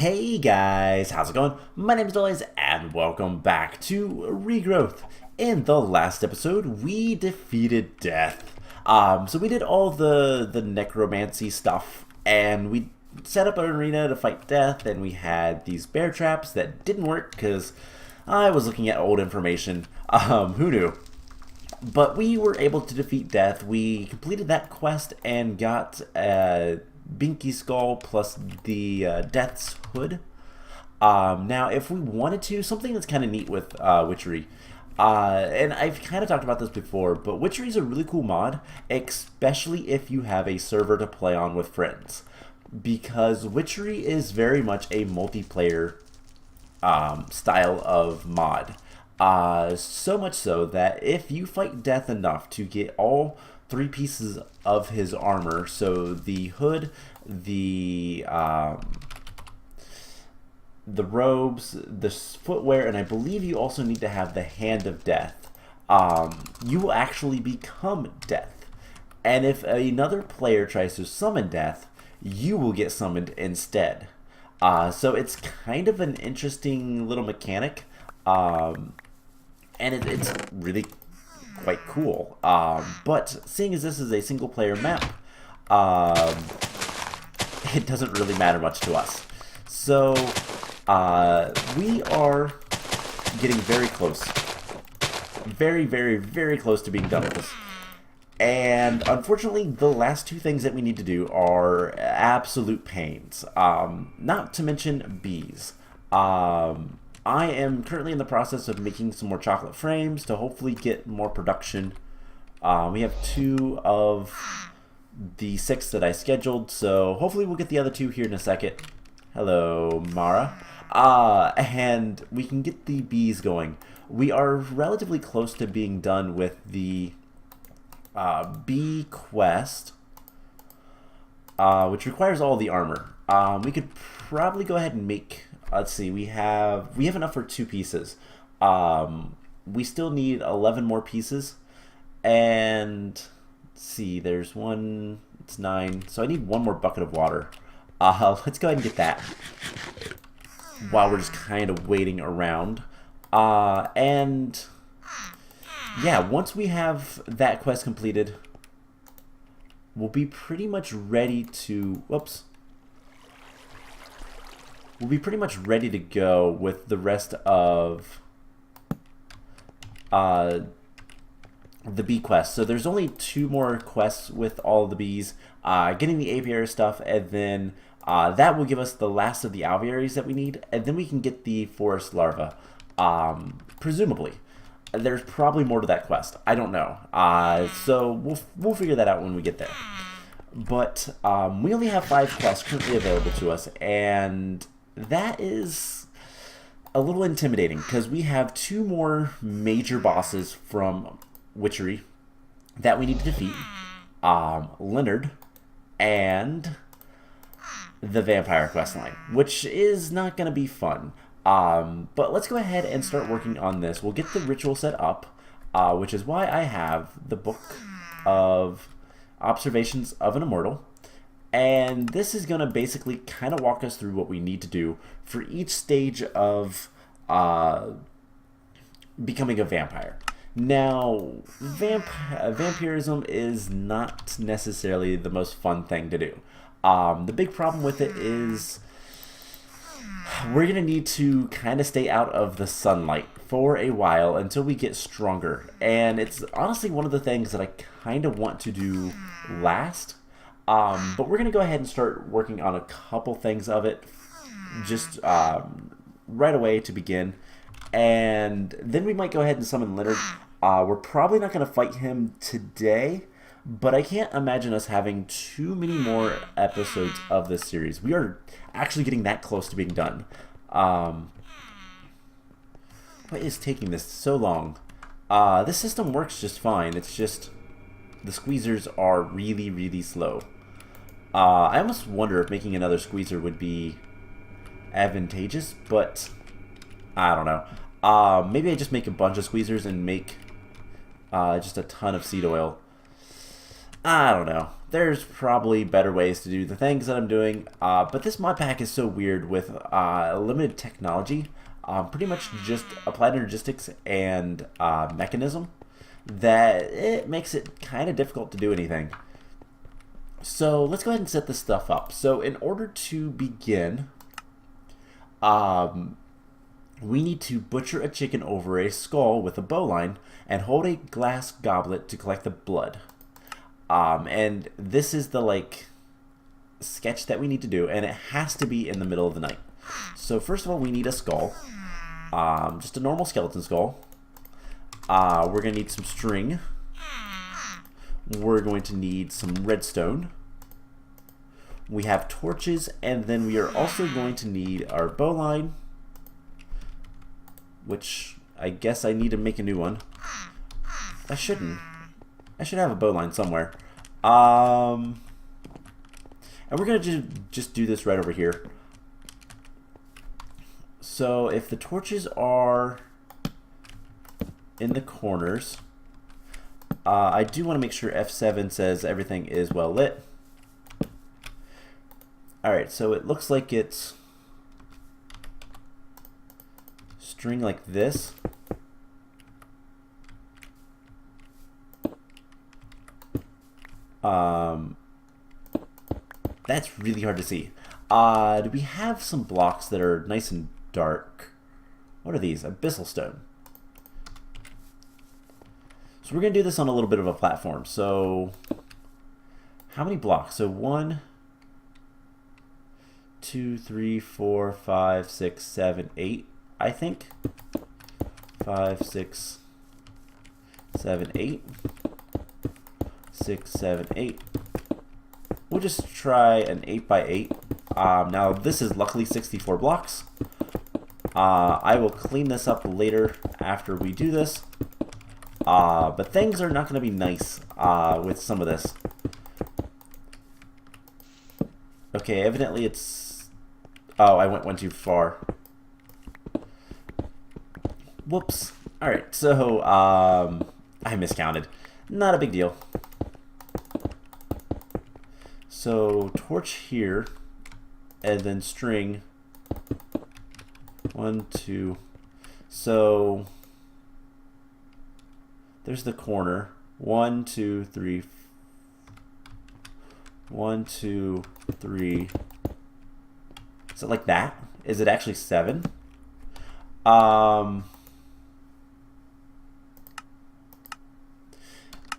Hey guys, how's it going? My name is Lilith and welcome back to Regrowth. In the last episode, we defeated death. So we did all the necromancy stuff and we set up an arena to fight death, and we had these bear traps that didn't work because I was looking at old information. Who knew? But we were able to defeat death. We completed that quest and got Binky Skull plus the Death's Hood. Now, if we wanted to, something that's kind of neat with Witchery, and I've kind of talked about this before, but Witchery is a really cool mod, especially if you have a server to play on with friends, because Witchery is very much a multiplayer style of mod. So much so that if you fight death enough to get all three pieces of his armor, so the hood, the robes, the footwear, and I believe you also need to have the hand of death, you will actually become death. And if another player tries to summon death, you will get summoned instead. So it's kind of an interesting little mechanic, and it's really quite cool. But seeing as this is a single player map, it doesn't really matter much to us. So we are getting very close. Very, very, very close to being done with this. And unfortunately, the last two things that we need to do are absolute pains. Not to mention bees. I am currently in the process of making some more chocolate frames to hopefully get more production. We have 2 of the 6 that I scheduled, so hopefully we'll get the other 2 here in a second. Hello, Mara. And we can get the bees going. We are relatively close to being done with the bee quest, which requires all the armor. We could probably go ahead and make... Let's see, we have enough for 2 pieces. We still need 11 more pieces. And let's see, there's 1, it's 9. So I need 1 more bucket of water. Let's go ahead and get that while we're just kind of waiting around. And yeah, once we have that quest completed, we'll be pretty much ready to... Whoops. We'll be pretty much ready to go with the rest of the bee quest. So there's only 2 more quests with all the bees, getting the apiary stuff, and then that will give us the last of the alvearies that we need, and then we can get the forest larva, presumably. There's probably more to that quest. I don't know. So we'll figure that out when we get there. But we only have 5 quests currently available to us, and that is a little intimidating because we have 2 more major bosses from Witchery that we need to defeat. Leonard and the vampire questline, which is not going to be fun. But let's go ahead and start working on this. We'll get the ritual set up, which is why I have the book of Observations of an Immortal. And this is going to basically kind of walk us through what we need to do for each stage of becoming a vampire. Now, vampirism is not necessarily the most fun thing to do. The big problem with it is we're going to need to kind of stay out of the sunlight for a while until we get stronger. And it's honestly one of the things that I kind of want to do last. But we're going to go ahead and start working on a couple things of it just right away to begin. And then we might go ahead and summon Leonard. We're probably not going to fight him today, but I can't imagine us having too many more episodes of this series. We are actually getting that close to being done. What is taking this so long? This system works just fine. It's just the squeezers are really, really slow. I almost wonder if making another squeezer would be advantageous, but I don't know. Maybe I just make a bunch of squeezers and make just a ton of seed oil. I don't know. There's probably better ways to do the things that I'm doing, but this mod pack is so weird with limited technology, pretty much just applied logistics and mechanism, that it makes it kind of difficult to do anything. So let's go ahead and set this stuff up. So in order to begin, we need to butcher a chicken over a skull with a bowline and hold a glass goblet to collect the blood. And this is the sketch that we need to do, and it has to be in the middle of the night. So first of all, we need a skull, just a normal skeleton skull. We're gonna need some string. We're going to need some redstone. We have torches, and then we are also going to need our bowline, which I guess I need to make a new one. I shouldn't. I should have a bowline somewhere. And we're going to just do this right over here. So if the torches are in the corners, I do want to make sure F7 says everything is well lit. Alright, so it looks like it's string like this. That's really hard to see. Do we have some blocks that are nice and dark? What are these? Abyssal stone. So we're going to do this on a little bit of a platform. So how many blocks? So 1, 2, 3, 4, 5, 6, 7, 8, I think. 5, 6, 7, 8. 6, 7, 8. We'll just try an 8 by 8. Now this is luckily 64 blocks. I will clean this up later after we do this. But things are not going to be nice with some of this. Okay, evidently it's... Oh, I went one too far. Whoops. Alright, so I miscounted. Not a big deal. So torch here, and then string 1, 2. So there's the corner. 1, 2, 3. 1, 2, 3. Is it like that? Is it actually 7? I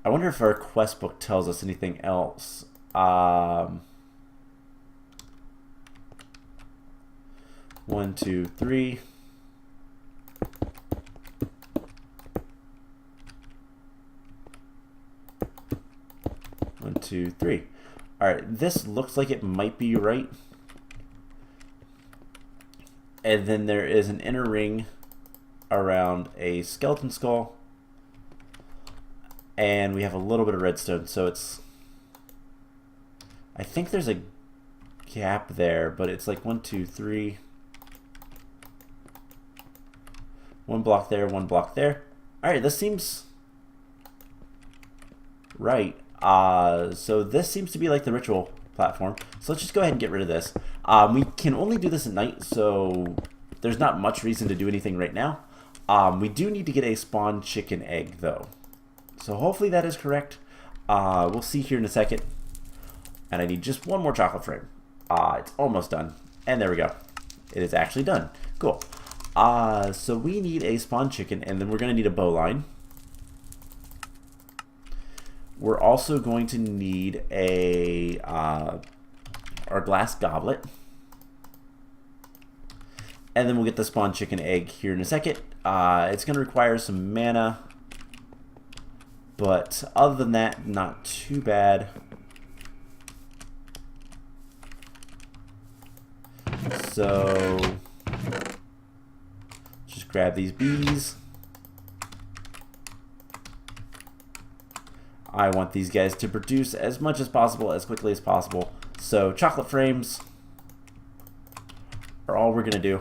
wonder if our quest book tells us anything else. 1, 2, 3. One, two, three. Alright, this looks like it might be right. And then there is an inner ring around a skeleton skull. And we have a little bit of redstone, so it's... I think there's a gap there, but it's like 1, 2, 3. 1 block there, 1 block there. Alright, this seems right. So this seems to be like the ritual platform. So let's just go ahead and get rid of this. We can only do this at night, so there's not much reason to do anything right now. We do need to get a spawn chicken egg, though. So hopefully that is correct. We'll see here in a second. And I need just 1 more chocolate frame. It's almost done. And there we go. It is actually done. Cool. So we need a spawn chicken, and then we're going to need a bowline. We're also going to need a our glass goblet. And then we'll get the spawn chicken egg here in a second. It's going to require some mana. But other than that, not too bad. So just grab these bees. I want these guys to produce as much as possible, as quickly as possible. So chocolate frames are all we're going to do.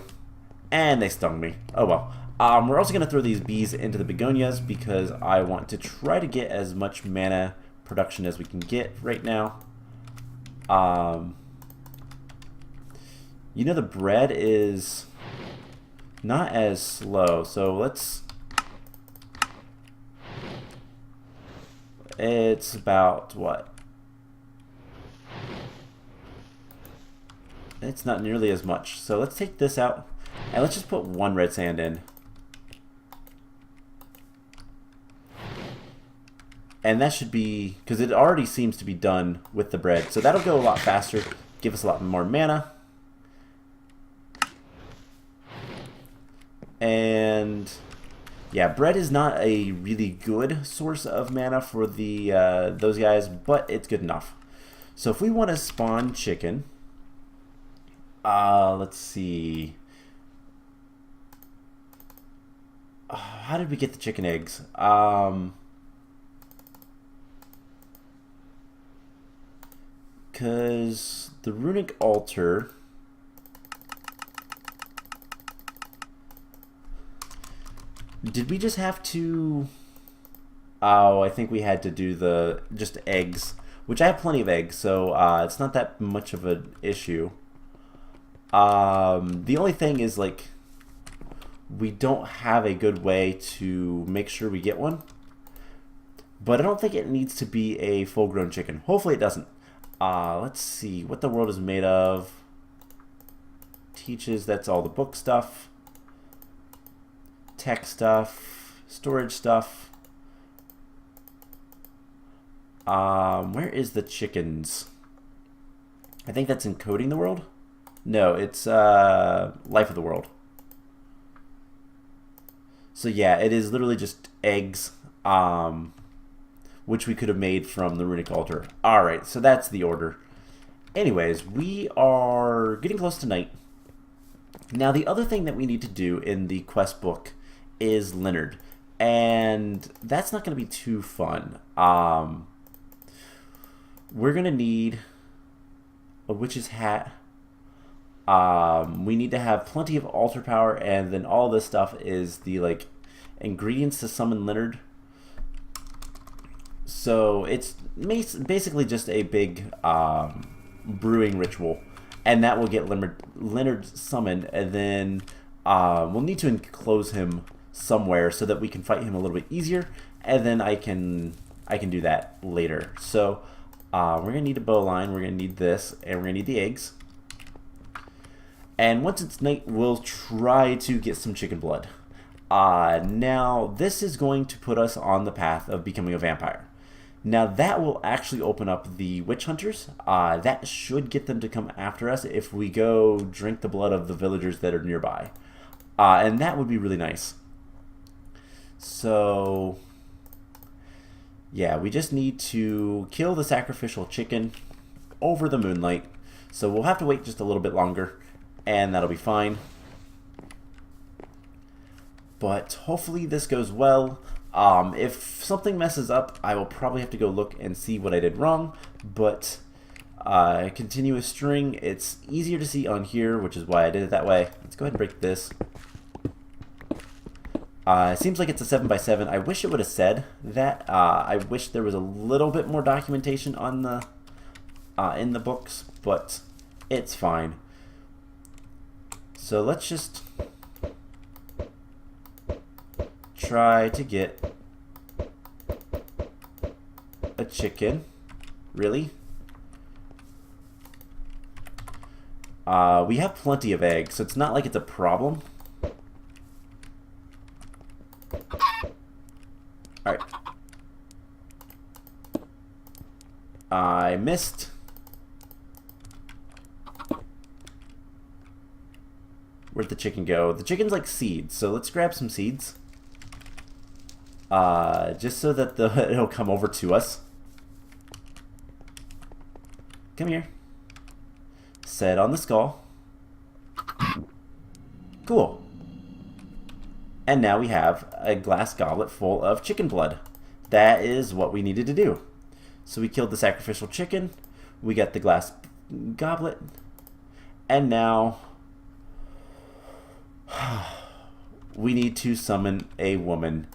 And they stung me. Oh well. We're also going to throw these bees into the begonias because I want to try to get as much mana production as we can get right now. You know, the bread is not as slow, so let's... It's about, what? It's not nearly as much. So let's take this out, and let's just put 1 red sand in. And that should be, because it already seems to be done with the bread. So that'll go a lot faster, give us a lot more mana. And yeah, bread is not a really good source of mana for the those guys, but it's good enough. So if we want to spawn chicken, let's see. How did we get the chicken eggs? Because the runic altar... Did we just have to... Oh, I think we had to do the just eggs, which I have plenty of eggs, so it's not that much of an issue. The only thing is, like, we don't have a good way to make sure we get one. But I don't think it needs to be a full-grown chicken. Hopefully it doesn't. Let's see what the world is made of. Teaches, that's all the book stuff. Tech stuff. Storage stuff. Where is the chickens? I think that's encoding the world. No, it's life of the world. So yeah, it is literally just eggs, which we could have made from the runic altar. Alright, so that's the order. Anyways, we are getting close to night. Now the other thing that we need to do in the quest book is Leonard. And that's not going to be too fun. We're going to need a witch's hat. We need to have plenty of altar power, and then all this stuff is the like ingredients to summon Leonard. So it's basically just a big brewing ritual, and that will get Leonard summoned, and then we'll need to enclose him somewhere so that we can fight him a little bit easier, and then I can do that later. So we're gonna need a bow line, we're gonna need this, and we're gonna need the eggs. And once it's night, we'll try to get some chicken blood. Now, this is going to put us on the path of becoming a vampire. Now, that will actually open up the witch hunters. That should get them to come after us if we go drink the blood of the villagers that are nearby. And that would be really nice. So, yeah, we just need to kill the sacrificial chicken over the moonlight. So we'll have to wait just a little bit longer, and that'll be fine. But hopefully this goes well. If something messes up, I will probably have to go look and see what I did wrong. But continuous string, it's easier to see on here, which is why I did it that way. Let's go ahead and break this. It seems like it's a 7x7. I wish it would have said that. I wish there was a little bit more documentation on the in the books, but it's fine. So let's just try to get a chicken. Really? We have plenty of eggs, so it's not like it's a problem. Alright. I missed. Where'd the chicken go? The chicken's like seeds, so let's grab some seeds. Just so that it'll come over to us. Come here. Set on the skull. Cool. And now we have a glass goblet full of chicken blood. That is what we needed to do. So we killed the sacrificial chicken. We got the glass goblet. And now we need to summon a woman.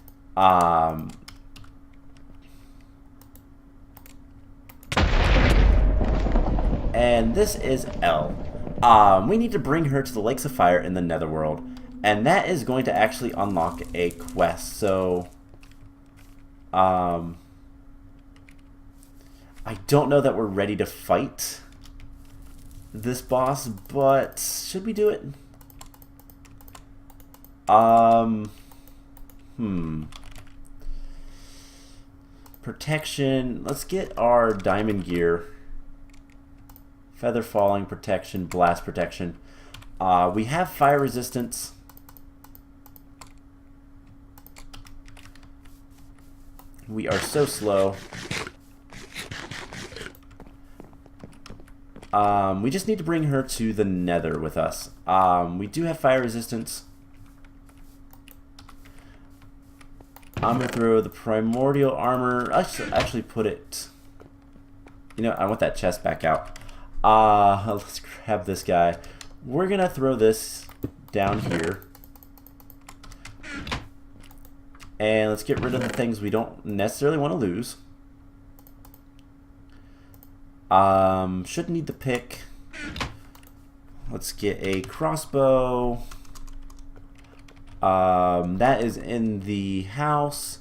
and this is L. We need to bring her to the Lakes of Fire in the Netherworld, and that is going to actually unlock a quest. So, I don't know that we're ready to fight this boss, but should we do it? Protection. Let's get our diamond gear. Feather falling protection, blast protection. We have fire resistance. We are so slow. We just need to bring her to the Nether with us. We do have fire resistance. I'm going to throw the primordial armor. Actually put it... You know, I want that chest back out. Let's grab this guy. We're going to throw this down here. And let's get rid of the things we don't necessarily want to lose. Shouldn't need the pick. Let's get a crossbow. That is in the house.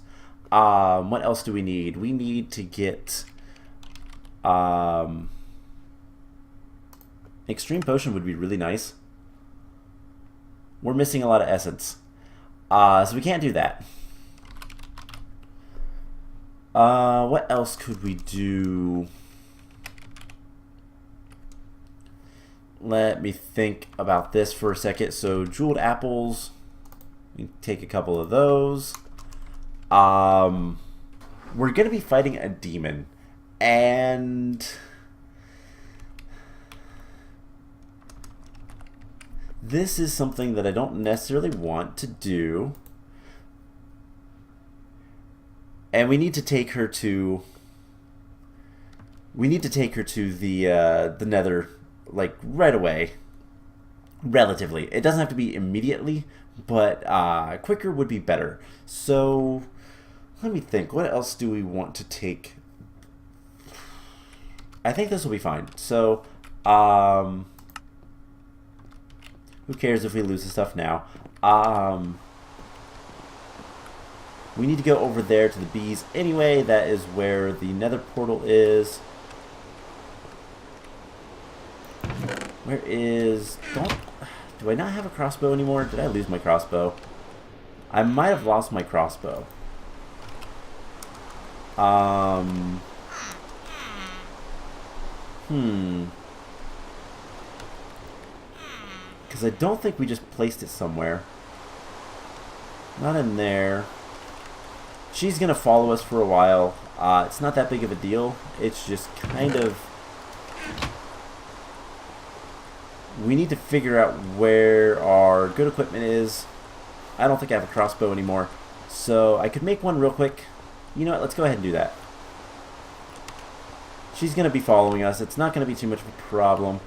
What else do we need? We need to get extreme potion would be really nice. We're missing a lot of essence. So we can't do that. What else could we do? Let me think about this for a second. So jeweled apples. We take a couple of those. We're going to be fighting a demon. And this is something that I don't necessarily want to do. And we need to take her to... We need to take her to the Nether, like, right away. Relatively. It doesn't have to be immediately, but quicker would be better. So, let me think. What else do we want to take? I think this will be fine. So, who cares if we lose the stuff now? We need to go over there to the bees anyway. That is where the Nether portal is. Where is... Do I not have a crossbow anymore? Did I lose my crossbow? I might have lost my crossbow. Because I don't think we just placed it somewhere. Not in there. She's going to follow us for a while. It's not that big of a deal. It's just kind of... We need to figure out where our good equipment is. I don't think I have a crossbow anymore. So I could make one real quick. You know what? Let's go ahead and do that. She's going to be following us. It's not going to be too much of a problem.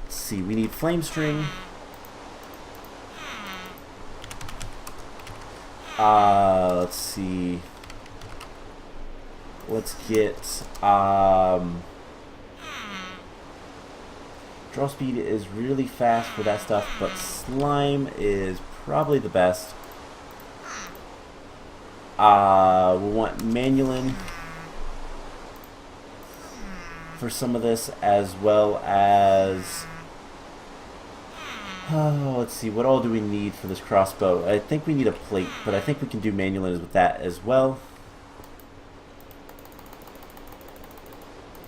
Let's see. We need flame string. Let's see. Let's get... Draw speed is really fast for that stuff, but slime is probably the best. We'll want Manulin for some of this, as well as... Oh, let's see, what all do we need for this crossbow? I think we need a plate, but I think we can do Manulin with that as well.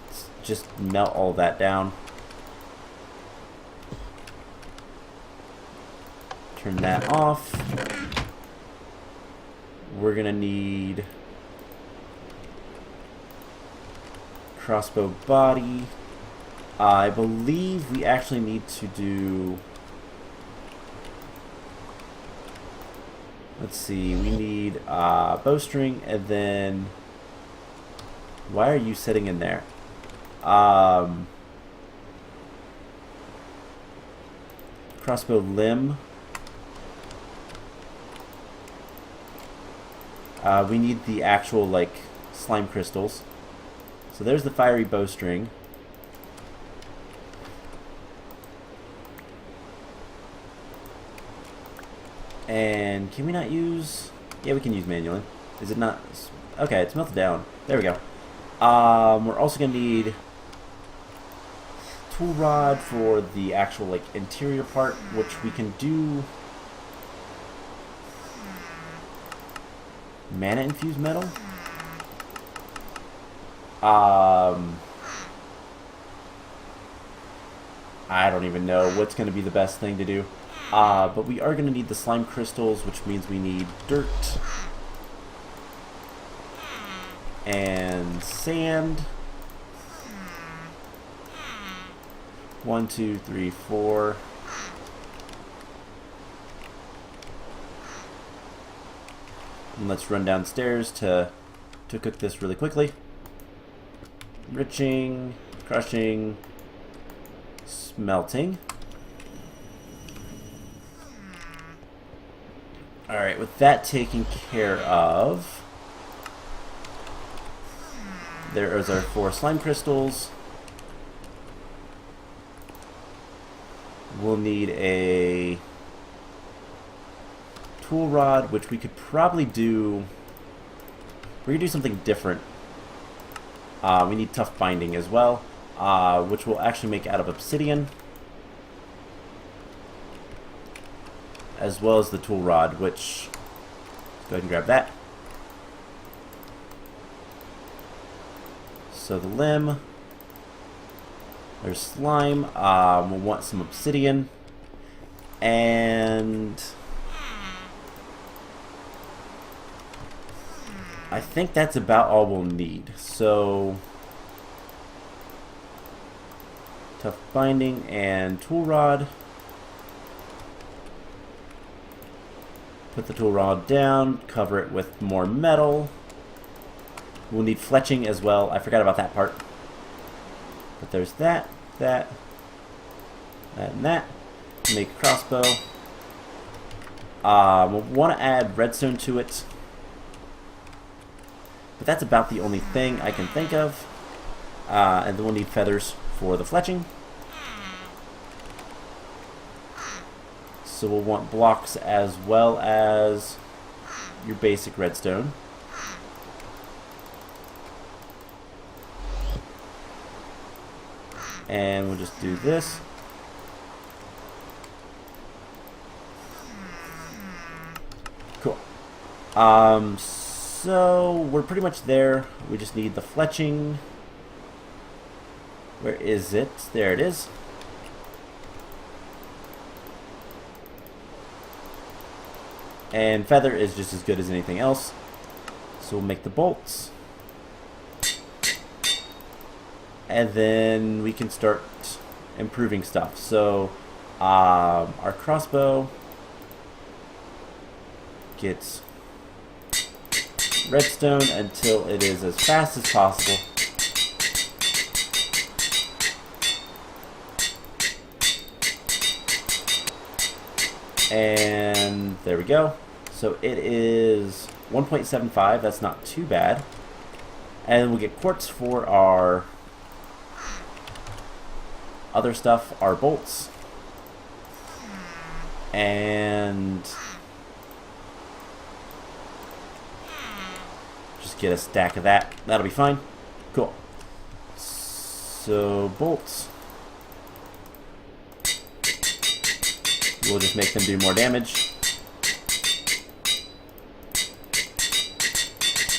Let's just melt all that down. Turn that off. We're gonna need crossbow body. I believe we actually need to do... Let's see, we need bowstring, and then... Why are you sitting in there? Crossbow limb. We need the actual, like, slime crystals. So there's the fiery bowstring. And can we not use... Yeah, we can use manually. Is it not... Okay, it's melted down. There we go. We're also going to need tool rod for the actual like interior part, which we can do mana infused metal. I don't even know what's going to be the best thing to do. But we are going to need the slime crystals, which means we need dirt and sand. 1, 2, 3, 4. And let's run downstairs to cook this really quickly. Enriching, crushing, smelting. Alright, with that taken care of, there is our 4 slime crystals. We'll need a tool rod, which we could probably do... We're going to do something different. We need tough binding as well, which we'll actually make out of obsidian, as well as the tool rod, which... Go ahead and grab that. So the limb... There's slime. We'll want some obsidian. And... I think that's about all we'll need. So... Tough binding and tool rod. Put the tool rod down. Cover it with more metal. We'll need fletching as well. I forgot about that part. But there's that, and that. Make a crossbow. We'll want to add redstone to it. But that's about the only thing I can think of. And then we'll need feathers for the fletching. So we'll want blocks as well as your basic redstone. And we'll just do this. Cool. So we're pretty much there. We just need the fletching. Where is it? There it is. And feather is just as good as anything else. So we'll make the bolts. And then we can start improving stuff. So our crossbow gets redstone until it is as fast as possible. And there we go. So it is 1.75. That's not too bad. And we'll get quartz for our other stuff, our bolts. And just get a stack of that. That'll be fine. Cool. So bolts. We'll just make them do more damage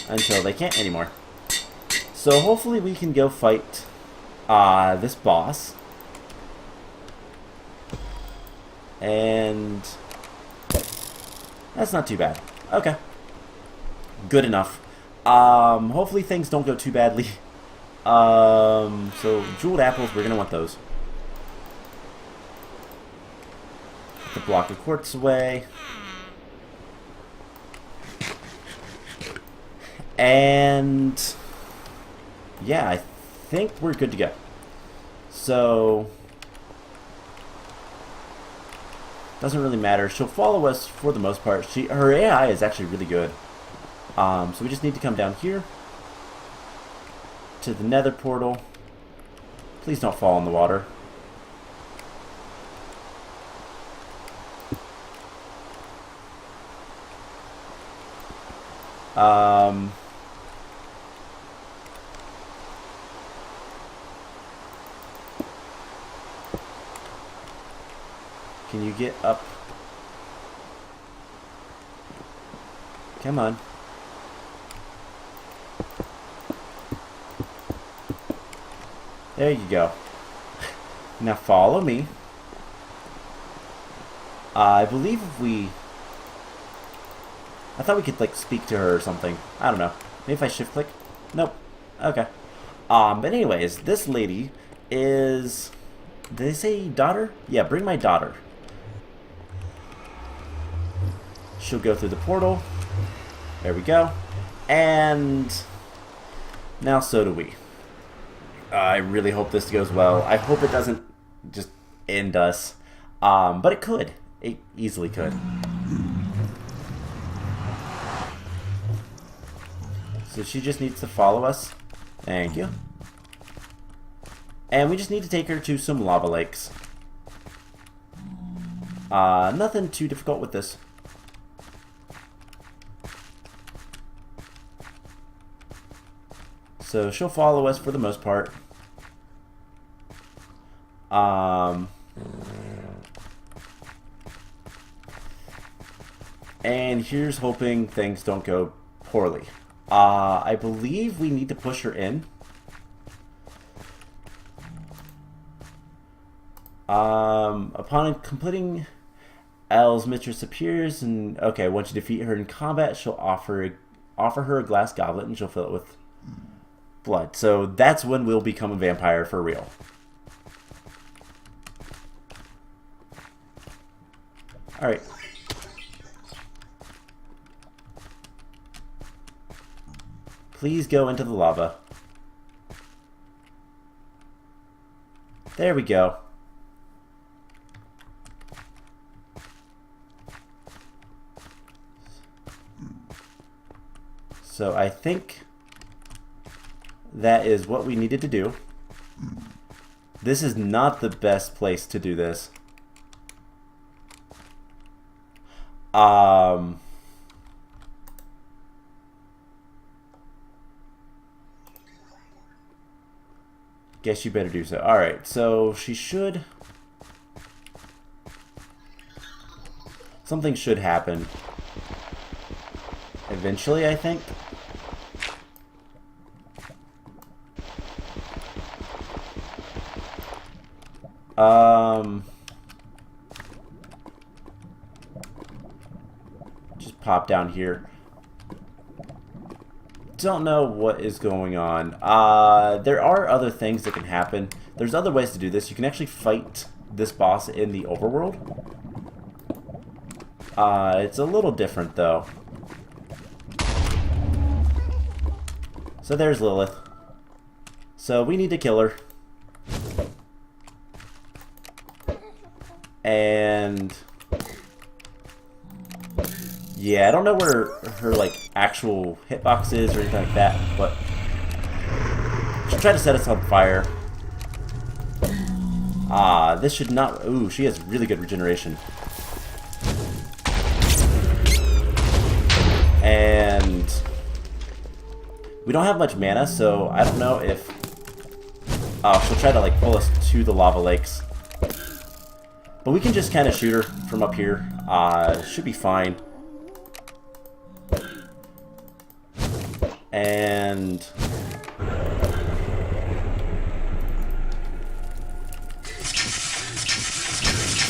until they can't anymore. So hopefully we can go fight this boss. And that's not too bad. Okay. Good enough. Hopefully things don't go too badly. So jeweled apples, we're going to want those. Put the block of quartz away. And yeah, I think we're good to go. So doesn't really matter. She'll follow us for the most part. Her AI is actually really good. So we just need to come down here to the Nether portal. Please don't fall in the water. Can you get up? Come on. There you go. Now follow me. I believe if we... I thought we could, like, speak to her or something. I don't know. Maybe if I shift click? Nope. Okay. But anyways, this lady is... Did they say daughter? Yeah, bring my daughter. She'll go through the portal. There we go. And... now so do we. I really hope this goes well. I hope it doesn't just end us. But it could. It easily could. So she just needs to follow us. Thank you. And we just need to take her to some lava lakes. Nothing too difficult with this. So she'll follow us for the most part. And here's hoping things don't go poorly. I believe we need to push her in. Upon completing L's mistress appears, and okay, once you defeat her in combat, she'll offer her a glass goblet, and she'll fill it with blood. So that's when we'll become a vampire for real. Alright. Please go into the lava. There we go. So I think that is what we needed to do. This is not the best place to do this. Guess you better do so. Alright, so she should... something should happen. Eventually, I think. Just pop down here. Don't know what is going on. There are other things that can happen. There's other ways to do this. You can actually fight this boss in the overworld. It's a little different though. So there's Lilith. So we need to kill her. And yeah, I don't know where her like actual hitbox is or anything like that, but she'll try to set us on fire. This should not... Ooh, she has really good regeneration. And we don't have much mana, so I don't know if... Oh, she'll try to like pull us to the lava lakes. But we can just kind of shoot her from up here. Should be fine. And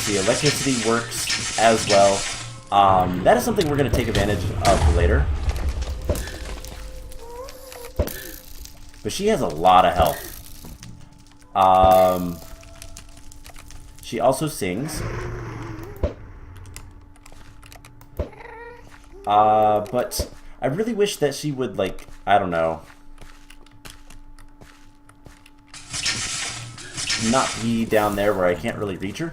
the electricity works as well. That is something we're going to take advantage of later. But she has a lot of health. She also sings. But I really wish that she would, like, I don't know, not be down there where I can't really reach her.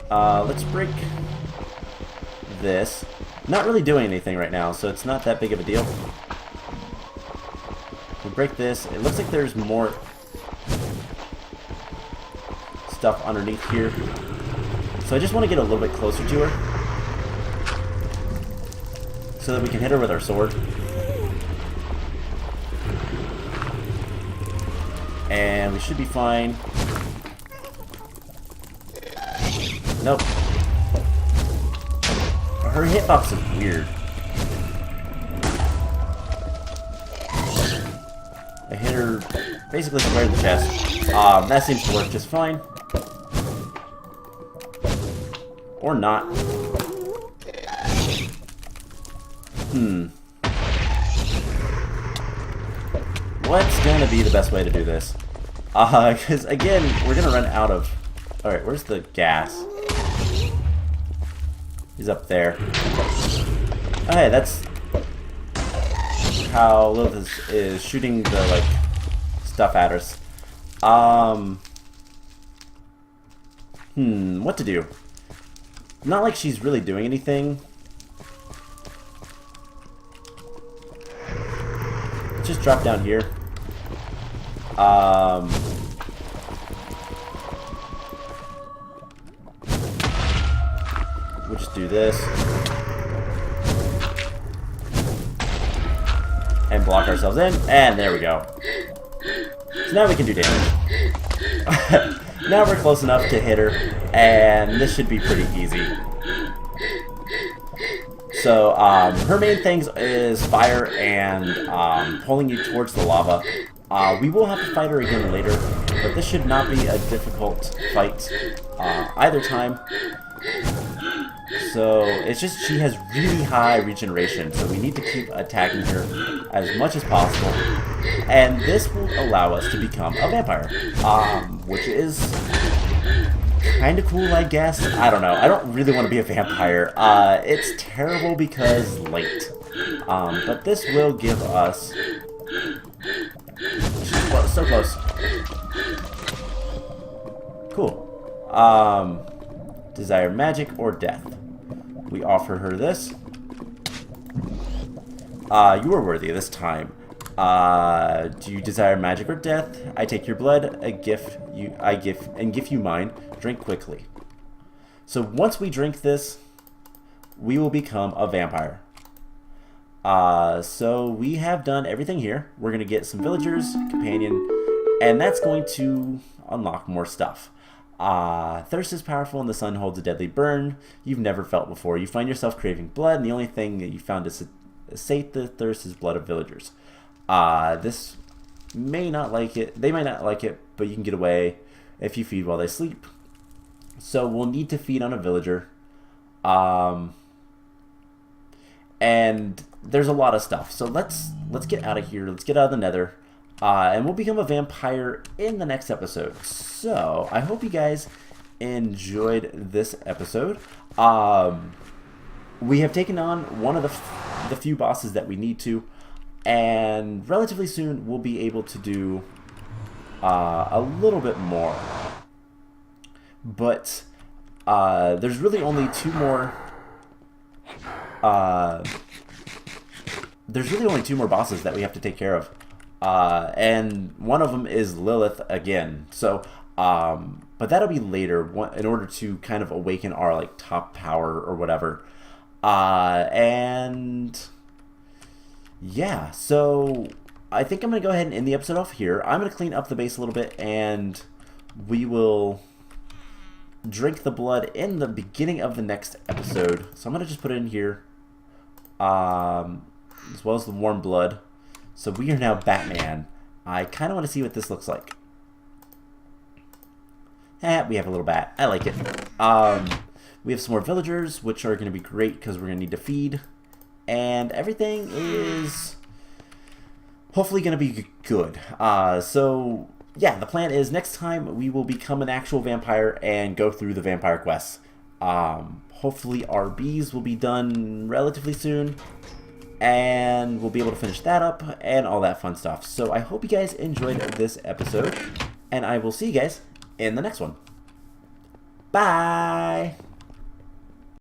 Let's break this. not really doing anything right now, so it's not that big of a deal. We break this. It looks like there's more stuff underneath here. So I just want to get a little bit closer to her so that we can hit her with our sword. And we should be fine. Nope. Her hitbox is weird. I hit her basically square in the chest. That seems to work just fine. Or not. What's gonna be the best way to do this? Because again, we're gonna run out of... Alright, where's the gas? He's up there. Oh, hey, that's how Lilith is shooting the, like, stuff at us. What to do? Not like she's really doing anything. Let's just drop down here. We'll just do this. And block ourselves in. And there we go. So now we can do damage. Now we're close enough to hit her. And this should be pretty easy. So, her main things is fire and pulling you towards the lava. We will have to fight her again later, but this should not be a difficult fight either time. So, it's just she has really high regeneration, so we need to keep attacking her as much as possible. And this will allow us to become a vampire, which is kind of cool, I guess. I don't know. I don't really want to be a vampire. It's terrible because late. But this will give us... Close, so close. Cool. Desire magic or death. We offer her this. You are worthy this time. Do you desire magic or death? I take your blood, I give you mine. Drink quickly. So once we drink this, we will become a vampire. So we have done everything here. We're going to get some villagers, companion, and that's going to unlock more stuff. Thirst is powerful and the sun holds a deadly burn you've never felt before. You find yourself craving blood, and the only thing that you found to sate the thirst is blood of villagers. This may not like it. They might not like it, but you can get away if you feed while they sleep. So we'll need to feed on a villager. And there's a lot of stuff. So let's get out of here. Let's get out of the Nether. And we'll become a vampire in the next episode. So I hope you guys enjoyed this episode. We have taken on one of the few bosses that we need to. And relatively soon we'll be able to do a little bit more. But there's really only two more... there's really only two more bosses that we have to take care of. And one of them is Lilith again. So, but that'll be later in order to kind of awaken our like top power or whatever. And yeah, so I think I'm going to go ahead and end the episode off here. I'm going to clean up the base a little bit, and we will drink the blood in the beginning of the next episode. So I'm going to just put it in here, as well as the warm blood. So we are now Batman. I kind of want to see what this looks like. We have a little bat. I like it. We have some more villagers, which are going to be great because we're going to need to feed. And everything is hopefully going to be good. So, yeah, the plan is next time we will become an actual vampire and go through the vampire quests. Hopefully our bees will be done relatively soon. And we'll be able to finish that up and all that fun stuff. So I hope you guys enjoyed this episode. And I will see you guys in the next one. Bye!